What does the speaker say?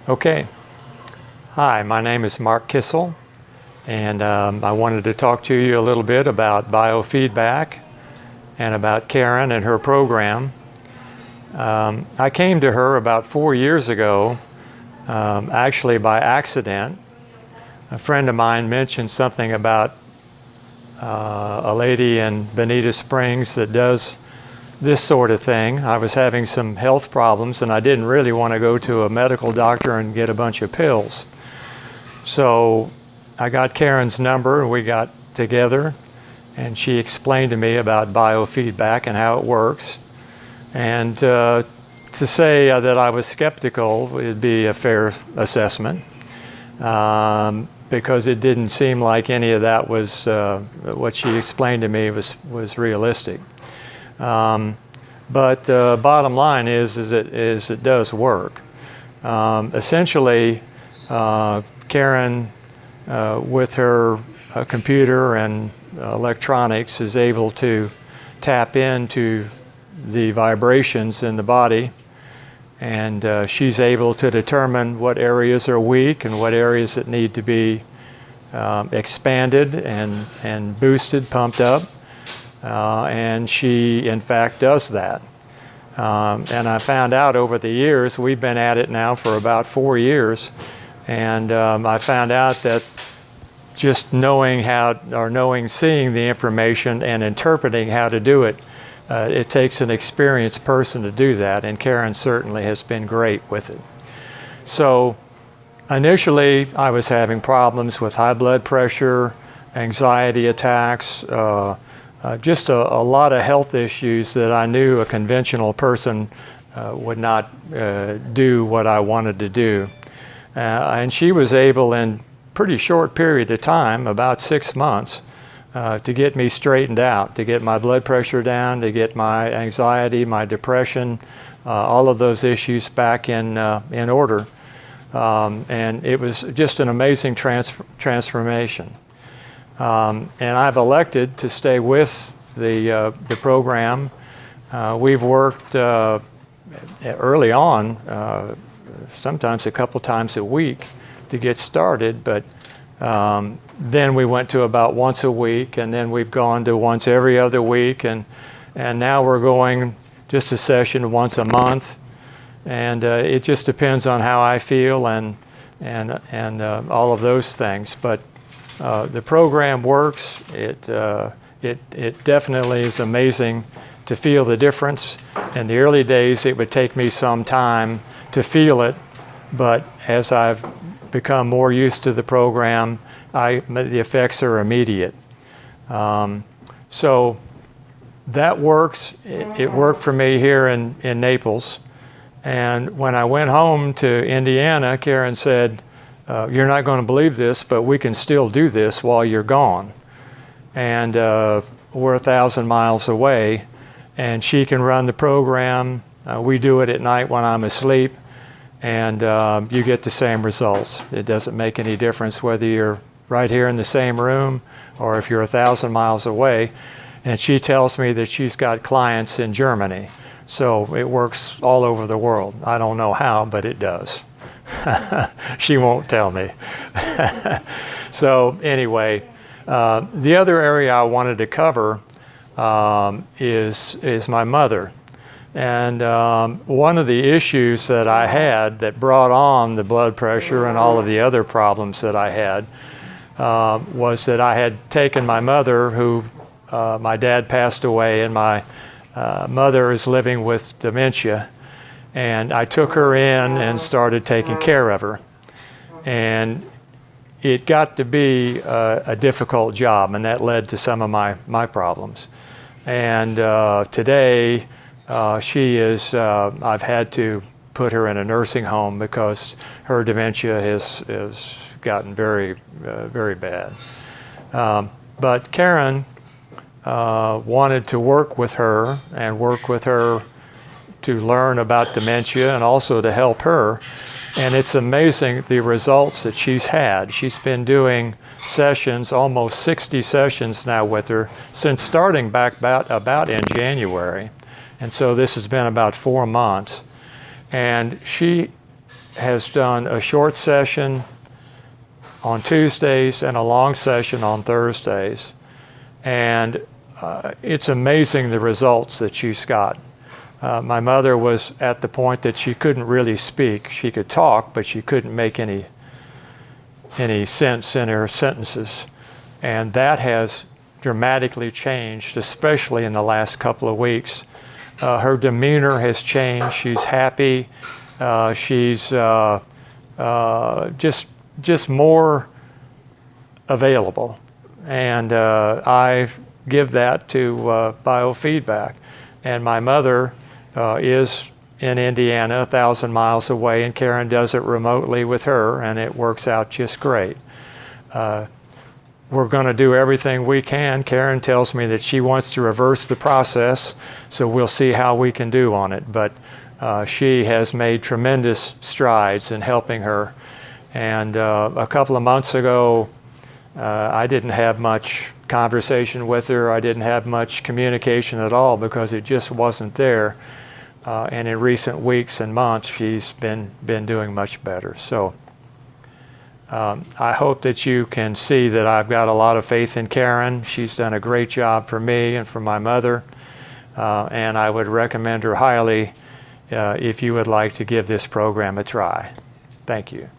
Okay. Hi, my name is Mark Kissel, and I wanted to talk to you a little bit about biofeedback and about Karen and her program. I came to her about 4 years ago, actually by accident. A friend of mine mentioned something about a lady in Bonita Springs that does this sort of thing. I was having some health problems and I didn't really want to go to a medical doctor and get a bunch of pills. So I got Karen's number and we got together and she explained to me about biofeedback and how it works. And to say that I was skeptical would be a fair assessment, because it didn't seem like any of that was what she explained to me was realistic. But bottom line is it does work. Essentially, Karen, with her computer and electronics, is able to tap into the vibrations in the body, and she's able to determine what areas are weak and what areas that need to be expanded and boosted, pumped up. And she, in fact, does that. And I found out over the years, we've been at it now for about 4 years, and I found out that just knowing seeing the information and interpreting how to do it, it takes an experienced person to do that, and Karen certainly has been great with it. So initially, I was having problems with high blood pressure, anxiety attacks, just a lot of health issues that I knew a conventional person would not do what I wanted to do. And she was able in pretty short period of time, about 6 months, to get me straightened out, to get my blood pressure down, to get my anxiety, my depression, all of those issues back in order. And it was just an amazing transformation. And I've elected to stay with the program. We've worked early on, sometimes a couple times a week to get started, but then we went to about once a week, and then we've gone to once every other week, and now we're going just a session once a month, and it just depends on how I feel and all of those things. But the program works. It definitely is amazing to feel the difference. In the early days, it would take me some time to feel it, but as I've become more used to the program, the effects are immediate. So that works. It worked for me here in Naples. And when I went home to Indiana, Karen said, "You're not going to believe this, but we can still do this while you're gone." And we're 1,000 miles away, and she can run the program. We do it at night when I'm asleep, and you get the same results. It doesn't make any difference whether you're right here in the same room or if you're 1,000 miles away. And she tells me that she's got clients in Germany, so it works all over the world. I don't know how, but it does. She won't tell me. So anyway, the other area I wanted to cover is my mother. And one of the issues that I had that brought on the blood pressure and all of the other problems that I had was that I had taken my mother, who my dad passed away, and my mother is living with dementia. And I took her in and started taking care of her. And it got to be a difficult job, and that led to some of my problems. And today, she is, I've had to put her in a nursing home because her dementia has gotten very, very bad. But Karen wanted to work with her to learn about dementia and also to help her. And it's amazing the results that she's had. She's been doing sessions, almost 60 sessions now with her, since starting back about in January. And so this has been about 4 months. And she has done a short session on Tuesdays and a long session on Thursdays. And it's amazing the results that she's got. My mother was at the point that she couldn't really speak. She could talk, but she couldn't make any sense in her sentences. And that has dramatically changed, especially in the last couple of weeks. Her demeanor has changed. She's happy. She's just more available. And I give that to biofeedback. And my mother is in Indiana, 1,000 miles away, and Karen does it remotely with her, and it works out just great. We're going to do everything we can. Karen tells me that she wants to reverse the process, so we'll see how we can do on it. But she has made tremendous strides in helping her. And a couple of months ago, I didn't have much conversation with her. I didn't have much communication at all because it just wasn't there. And in recent weeks and months, she's been doing much better. So I hope that you can see that I've got a lot of faith in Karen. She's done a great job for me and for my mother. And I would recommend her highly if you would like to give this program a try. Thank you.